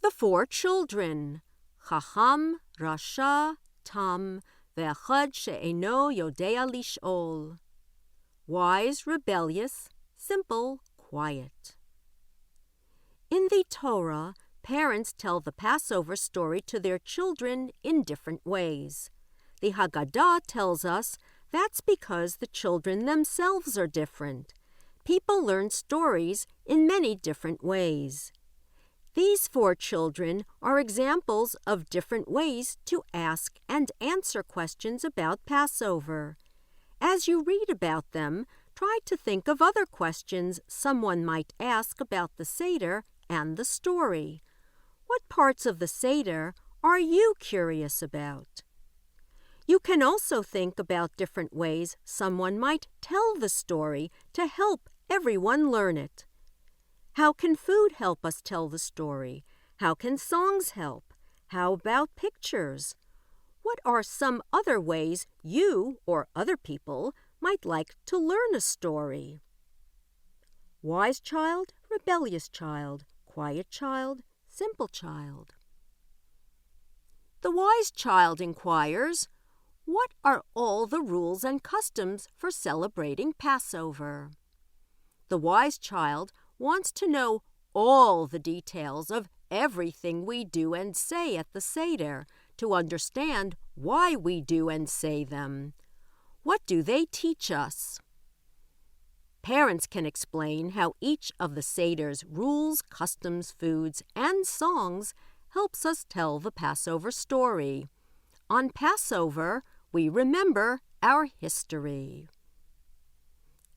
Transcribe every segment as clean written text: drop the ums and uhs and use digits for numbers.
The four children, Chacham, Rasha, Tam, Ve'echad she'eno yodea lish'ol. Wise, rebellious, simple, quiet. In the Torah, parents tell the Passover story to their children in different ways. The Haggadah tells us that's because the children themselves are different. People learn stories in many different ways. These four children are examples of different ways to ask and answer questions about Passover. As you read about them, try to think of other questions someone might ask about the seder and the story. What parts of the seder are you curious about? You can also think about different ways someone might tell the story to help everyone learn it. How can food help us tell the story? How can songs help? How about pictures? What are some other ways you or other people might like to learn a story? Wise child, rebellious child, quiet child, simple child. The wise child inquires, what are all the rules and customs for celebrating Passover? The wise child wants to know all the details of everything we do and say at the seder to understand why we do and say them. What do they teach us? Parents can explain how each of the seder's rules, customs, foods, and songs helps us tell the Passover story. On Passover, we remember our history.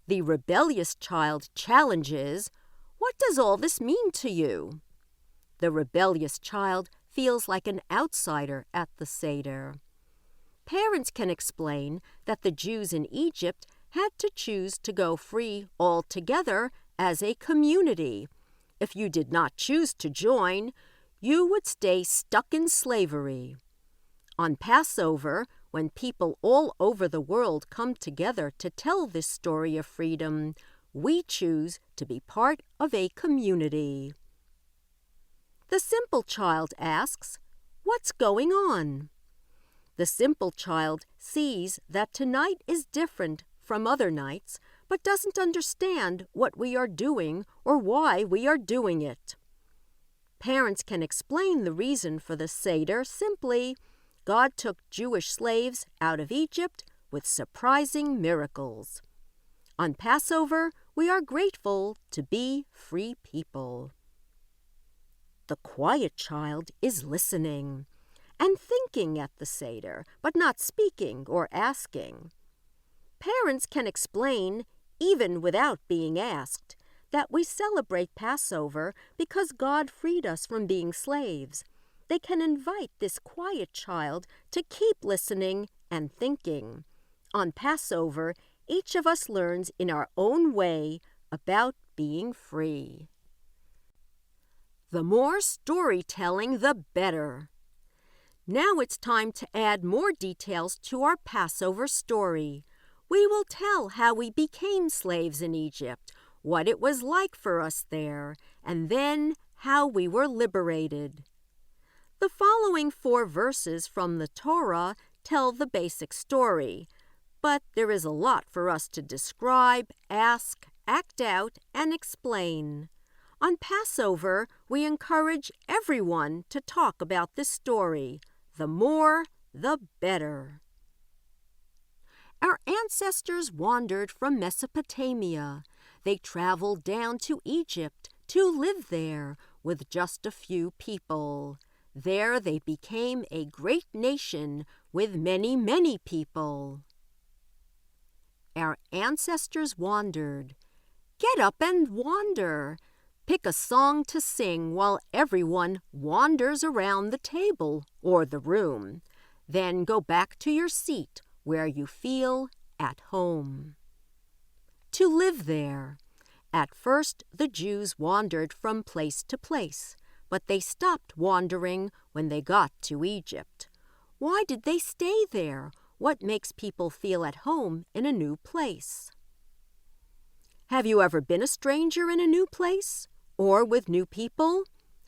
The rebellious child challenges, what does all this mean to you? The rebellious child feels like an outsider at the seder. Parents can explain that the Jews in Egypt had to choose to go free altogether as a community. If you did not choose to join, you would stay stuck in slavery. On Passover, when people all over the world come together to tell this story of freedom, we choose to be part of a community. The simple child asks, what's going on? The simple child sees that tonight is different from other nights, but doesn't understand what we are doing or why we are doing it. Parents can explain the reason for the seder simply, God took Jewish slaves out of Egypt with surprising miracles. On Passover, we are grateful to be free people. The quiet child is listening and thinking at the seder, but not speaking or asking. Parents can explain, even without being asked, that we celebrate Passover because God freed us from being slaves. They can invite this quiet child to keep listening and thinking. On Passover, each of us learns in our own way about being free. The more storytelling, the better. Now it's time to add more details to our Passover story. We will tell how we became slaves in Egypt, what it was like for us there, and then how we were liberated. The following 4 verses from the Torah tell the basic story, but there is a lot for us to describe, ask, act out, and explain. On Passover, we encourage everyone to talk about this story. The more, the better. Our ancestors wandered from Mesopotamia. They traveled down to Egypt to live there with just a few people. There they became a great nation with many, many people. Our ancestors wandered. Get up and wander. Pick a song to sing while everyone wanders around the table or the room. Then go back to your seat where you feel at home. To live there. At first, the Jews wandered from place to place, but they stopped wandering when they got to Egypt. Why did they stay there? What makes people feel at home in a new place? Have you ever been a stranger in a new place? Or with new people?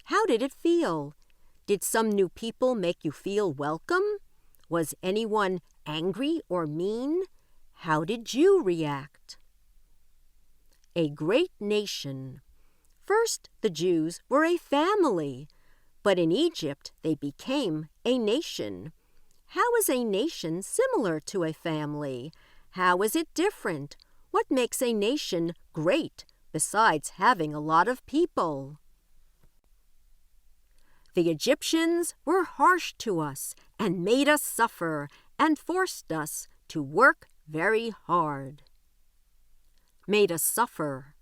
How did it feel? Did some new people make you feel welcome? Was anyone angry or mean? How did you react? A great nation. First, the Jews were a family, but in Egypt they became a nation. How is a nation similar to a family? How is it different? What makes a nation great besides having a lot of people? The Egyptians were harsh to us and made us suffer and forced us to work very hard. Made us suffer.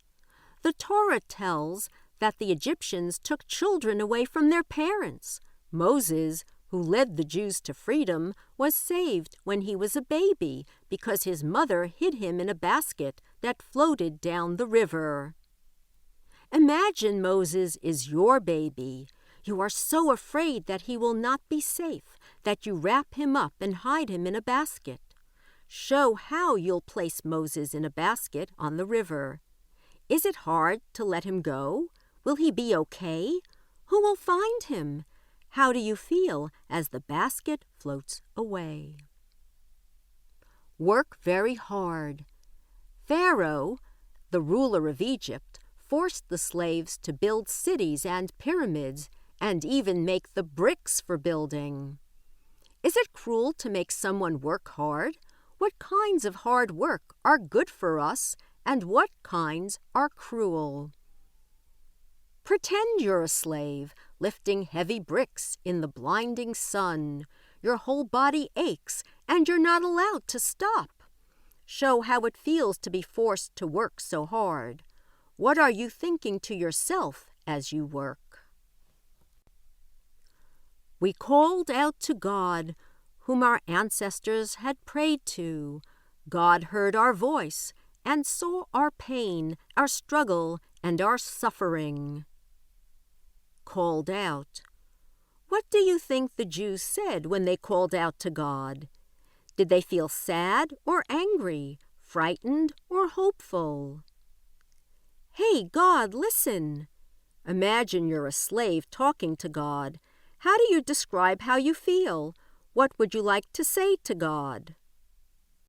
The Torah tells that the Egyptians took children away from their parents. Moses, who led the Jews to freedom, was saved when he was a baby because his mother hid him in a basket that floated down the river. Imagine Moses is your baby. You are so afraid that he will not be safe that you wrap him up and hide him in a basket. Show how you'll place Moses in a basket on the river. Is it hard to let him go? Will he be okay? Who will find him? How do you feel as the basket floats away? Work very hard. Pharaoh, the ruler of Egypt, forced the slaves to build cities and pyramids and even make the bricks for building. Is it cruel to make someone work hard? What kinds of hard work are good for us and what kinds are cruel? Pretend you're a slave, lifting heavy bricks in the blinding sun. Your whole body aches, and you're not allowed to stop. Show how it feels to be forced to work so hard. What are you thinking to yourself as you work? We called out to God, whom our ancestors had prayed to. God heard our voice and saw our pain, our struggle, and our suffering. Called out. What do you think the Jews said when they called out to God? Did they feel sad or angry, frightened or hopeful? Hey, God, listen. Imagine you're a slave talking to God. How do you describe how you feel? What would you like to say to God?